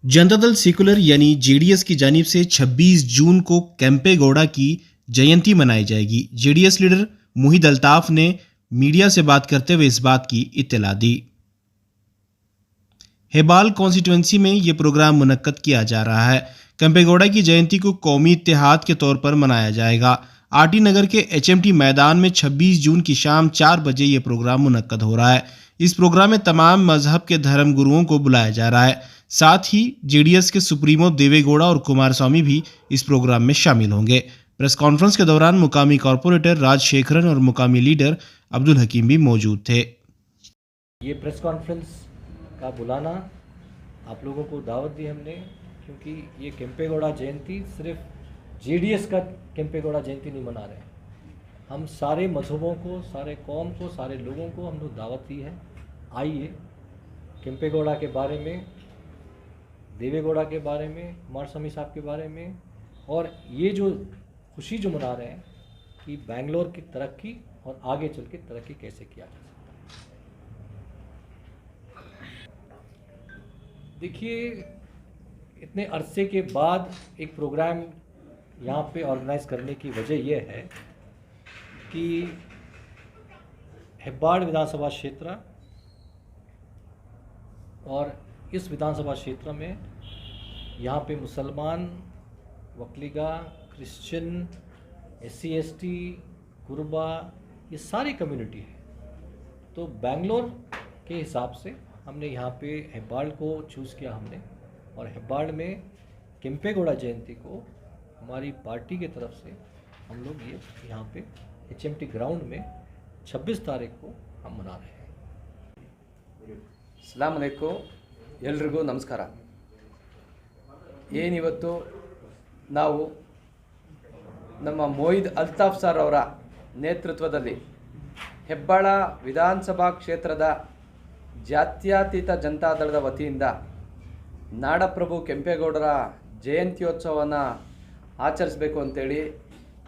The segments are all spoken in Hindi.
जनता दल सेकुलर यानी जेडीएस की जानिब से 26 जून को केम्पे गौड़ा की जयंती मनाई जाएगी। जेडीएस लीडर मुहिद अल्ताफ ने मीडिया से बात करते हुए इस बात की इत्तला दी। हेबाल कॉन्स्टिट्यूंसी में ये प्रोग्राम मुनक्कद किया जा रहा है। केम्पे गौड़ा की जयंती को कौमी इत्तेहाद के तौर पर मनाया जाएगा। आरटी नगर के एचएमटी मैदान में 26 जून की शाम 4 बजे ये प्रोग्राम मुनक्कद हो रहा है। इस प्रोग्राम में तमाम मजहब के धर्म गुरुओं को बुलाया जा रहा है। साथ ही जेडीएस के सुप्रीमो देवे गौड़ा और कुमार स्वामी भी इस प्रोग्राम में शामिल होंगे। प्रेस कॉन्फ्रेंस के दौरान मुकामी कॉरपोरेटर राजशेखरन और मुकामी लीडर अब्दुल हकीम भी मौजूद थे। ये प्रेस कॉन्फ्रेंस का बुलाना आप लोगों को दावत दी हमने, क्योंकि ये केम्पे गौड़ा जयंती सिर्फ जेडीएस का केम्पे गौड़ा जयंती नहीं मना रहे हैं। हम सारे मजहबों को, सारे कौम को, सारे लोगों को हम लोग दावत दी है। आइए केम्पे गौड़ा के बारे में, देवे गौड़ा के बारे में, कुमार स्वामी साहब के बारे में, और ये जो खुशी जो मना रहे हैं कि बेंगलोर की तरक्की और आगे चल के तरक्की कैसे किया जा सकता है। देखिए, इतने अरसे के बाद एक प्रोग्राम यहाँ पे ऑर्गेनाइज करने की वजह यह है कि हेब्बाड़ विधानसभा क्षेत्र और इस विधानसभा क्षेत्र में यहाँ पे मुसलमान, वकलीगा, क्रिश्चियन, SC ST, गुरबा, ये सारी कम्युनिटी है। तो बेंगलोर के हिसाब से हमने यहाँ पे हेब्बाड़ को चूज़ किया हमने, और हेब्बाड़ में केम्पे गौड़ा जयंती को हमारी पार्टी की तरफ से हम लोग ये यहाँ पे HMT ग्राउंड में 26 तारीख को हम मना रहे हैं। अस्ಸಲಾಮ್ अलैकुम, ಎಲ್ರಿಗೂ ನಮಸ್ಕಾರ। ಏನಿವತ್ತು ನಾವು ನಮ್ಮ ಮೊಹಿದ್ ಅಲ್ತಾಫ್ ಸರ್ ಅವರ ನೇತೃತ್ವದಲ್ಲಿ ಹೆಬ್ಬಾಳ ವಿಧಾನಸಭಾ ಕ್ಷೇತ್ರದ ಜಾತ್ಯತೀತ ಜನತಾದಳದ ವತಿಯಿಂದ ನಾಡಪ್ರಭು ಕೆಂಪೇಗೌಡರ ಜಯಂತ್ಯೋತ್ಸವವನ್ನು ಆಚರಿಸಬೇಕು ಅಂತೇಳಿ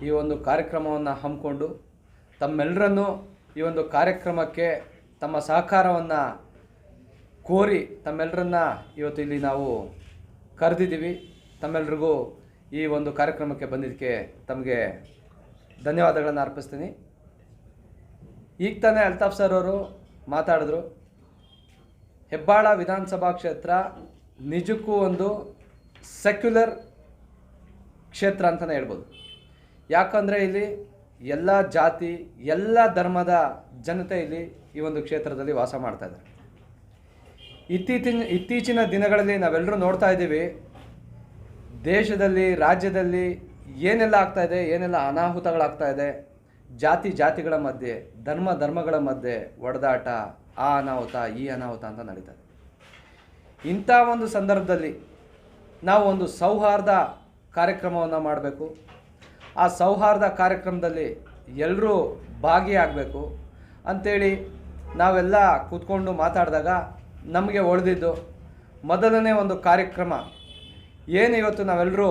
ಈ ಒಂದು ಕಾರ್ಯಕ್ರಮವನ್ನು ಹಮ್ಮಿಕೊಂಡು ತಮ್ಮೆಲ್ಲರನ್ನೂ ಈ ಒಂದು ಕಾರ್ಯಕ್ರಮಕ್ಕೆ ತಮ್ಮ ಸಹಕಾರವನ್ನು ಕೋರಿ ತಮ್ಮೆಲ್ಲರನ್ನ ಇವತ್ತು ಇಲ್ಲಿ ನಾವು ಕರೆದಿದ್ದೀವಿ। ತಮ್ಮೆಲ್ಲರಿಗೂ ಈ ಒಂದು ಕಾರ್ಯಕ್ರಮಕ್ಕೆ ಬಂದಿದ್ದಕ್ಕೆ ತಮಗೆ ಧನ್ಯವಾದಗಳನ್ನು ಅರ್ಪಿಸ್ತೀನಿ। ಈಗ ತಾನೇ ಅಲ್ತಾಫ್ ಸರ್ ಅವರು ಮಾತಾಡಿದ್ರು, ಹೆಬ್ಬಾಳ ವಿಧಾನಸಭಾ ಕ್ಷೇತ್ರ ನಿಜಕ್ಕೂ ಒಂದು ಸೆಕ್ಯುಲರ್ ಕ್ಷೇತ್ರ ಅಂತಲೇ ಹೇಳ್ಬೋದು। ಯಾಕಂದರೆ ಇಲ್ಲಿ ಎಲ್ಲ ಜಾತಿ, ಎಲ್ಲ ಧರ್ಮದ ಜನತೆ ಇಲ್ಲಿ ಈ ಒಂದು ಕ್ಷೇತ್ರದಲ್ಲಿ ವಾಸ ಮಾಡ್ತಾಯಿದ್ದಾರೆ। ಇತ್ತೀಚಿನ ದಿನಗಳಲ್ಲಿ ನಾವೆಲ್ಲರೂ ನೋಡ್ತಾ ಇದ್ದೀವಿ, ದೇಶದಲ್ಲಿ, ರಾಜ್ಯದಲ್ಲಿ ಏನೆಲ್ಲ ಆಗ್ತಾಯಿದೆ, ಏನೆಲ್ಲ ಅನಾಹುತಗಳಾಗ್ತಾ ಇದೆ, ಜಾತಿಗಳ ಮಧ್ಯೆ, ಧರ್ಮಗಳ ಮಧ್ಯೆ ಒಡೆದಾಟ, ಆ ಅನಾಹುತ, ಈ ಅನಾಹುತ ಅಂತ ನಡೀತದೆ। ಇಂಥ ಒಂದು ಸಂದರ್ಭದಲ್ಲಿ ನಾವು ಒಂದು ಸೌಹಾರ್ದ ಕಾರ್ಯಕ್ರಮವನ್ನು ಮಾಡಬೇಕು। ಆ ಸೌಹಾರ್ದ ಕಾರ್ಯಕ್ರಮದಲ್ಲಿ ಎಲ್ಲರೂ ಭಾಗಿಯಾಗಬೇಕು ಅಂಥೇಳಿ ನಾವೆಲ್ಲ ಕೂತ್ಕೊಂಡು ಮಾತಾಡಿದಾಗ ನಮಗೆ ಉಳಿದಿದ್ದು ಮೊದಲನೇ ಒಂದು ಕಾರ್ಯಕ್ರಮ ಏನು, ಇವತ್ತು ನಾವೆಲ್ಲರೂ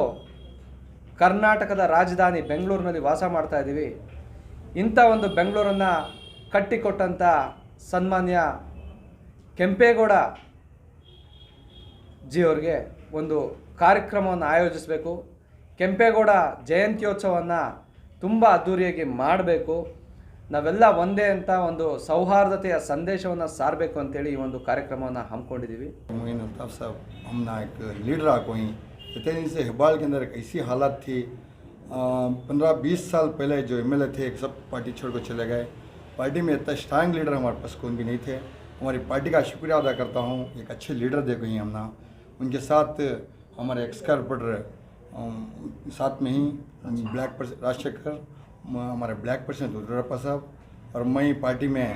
ಕರ್ನಾಟಕದ ರಾಜಧಾನಿ ಬೆಂಗಳೂರಿನಲ್ಲಿ ವಾಸ ಮಾಡ್ತಾ ಇದ್ದೀವಿ। ಇಂಥ ಒಂದು ಬೆಂಗಳೂರನ್ನು ಕಟ್ಟಿಕೊಟ್ಟಂಥ ಸನ್ಮಾನ್ಯ ಕೆಂಪೇಗೌಡ ಜಿಯವ್ರಿಗೆ ಒಂದು ಕಾರ್ಯಕ್ರಮವನ್ನು ಆಯೋಜಿಸಬೇಕು। ಕೆಂಪೇಗೌಡ ಜಯಂತ್ಯೋತ್ಸವವನ್ನು ತುಂಬ ಅದ್ಧೂರಿಯಾಗಿ ಮಾಡಬೇಕು, ನಾವೆಲ್ಲ ಒಂದೇ ಅಂತ ಒಂದು ಸೌಹಾರ್ದತೆಯ ಸಂದೇಶವನ್ನು ಸಾರಬೇಕು ಅಂತೇಳಿ ಈ ಒಂದು ಕಾರ್ಯಕ್ರಮವನ್ನು ಹಮ್ಮಿಕೊಂಡಿದ್ದೀವಿ। मोहिद अल्ताफ साहब हमना एक लीडर आ कोई इतने दिन से हेब्बाड़ के अंदर एक ऐसी हालत थी, 15-20 साल पहले जो MLA थे सब पार्टी छोड़ कर चले गए। पार्टी में इतना स्ट्रांग लीडर हमारे पास कोई भी नहीं थे। हमारी पार्टी का शुक्रिया अदा करता हूँ, एक अच्छे लीडर दे गई हमना। उनके साथ हमारे एक्स कॉर्पोरेटर साथ में ही ब्लैक पर्सन राजशेखर, हमारे ब्लैक पर्सन रुद्रप्पा साहब, और मैं पार्टी में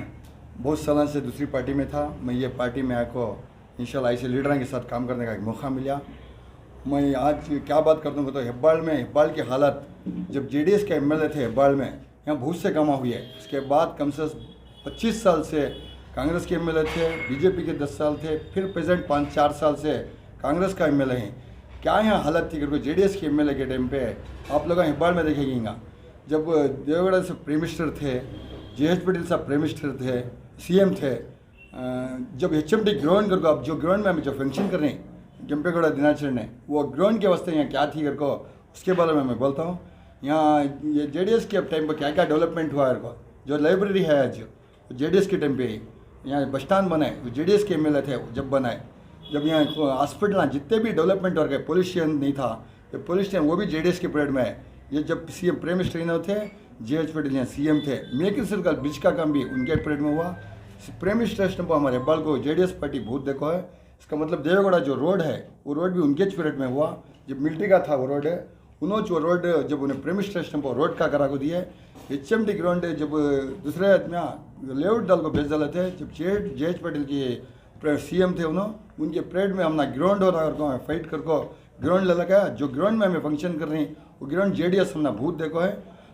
बहुत सालों से दूसरी पार्टी में था। मैं ये पार्टी में आको इंशाल्लाह ऐसे लीडरों के साथ काम करने का एक मौका मिला। मैं आज क्या बात करता हूँ तो हेब्बाड़ की हालत, जब JDS के MLA थे हेब्बाड़ में, यहाँ बहुत से कमा हुई है। इसके बाद कम से 25 साल से कांग्रेस के MLA थे, BJP के 10 साल थे, फिर प्रेजेंट 5-4 साल से कांग्रेस का MLA हैं। क्या यहाँ हालत थी क्योंकि JDS के MLA के टाइम पे आप लोग हेब्बाड़ में देखेंगे, जब देवेगौड़ा से प्राइम मिनिस्टर थे, JH पटेल साहब प्राइम मिनिस्टर थे, CM थे, जब HMT ग्राउंड करके आप जो ग्राउंड में हम जो फंक्शन कर रहे हैं केम्पेगौड़ा दिनाचरण ने वो ग्राउंड के वास्ते यहाँ क्या थी को उसके बारे में मैं बोलता हूँ। यहाँ ये जेडीएस के टाइम पर क्या क्या डेवलपमेंट हुआ है, जो लाइब्रेरी है आज जेडीएस के टाइम पे ही, यहाँ बस स्टैंड बनाए वो जेडीएस के एमएलए थे जब बनाए, जब यहाँ हॉस्पिटल जितने भी डेवलपमेंट हो गए, पुलिस स्टेशन नहीं था, ये पुलिस स्टेशन वो भी जेडीएस के पीरियड में है। ये जब सीएम प्रेम श्रीनव थे, जेएच पटेल यहाँ सीएम थे, मेक इन सर्कल ब्रिज का काम भी उनके पीरियड में हुआ। प्रेम स्टेशन पर हमारे हेब्बाल को जेडीएस पार्टी बहुत देखो है। इसका मतलब देवेगौड़ा जो रोड है वो रोड भी उनके पीरियड में हुआ, जब मिलिट्री का था वो रोड है, उन्होंने जो रोड जब उन्हें प्रेम स्टेशन पर रोड का करा को दिए। HMT ग्राउंड जब दूसरे लेआउट दल को भेज डाले थे, जब जेएच पटेल की सीएम थे उन्होंने, उनके परेड में हमने ग्राउंड हो रहा फाइट कर को ग्राउंड ले लगा। जो ग्राउंड में हमें फंक्शन कर रही वो ग्राउंड जेडीएस हमने भूत देखो है।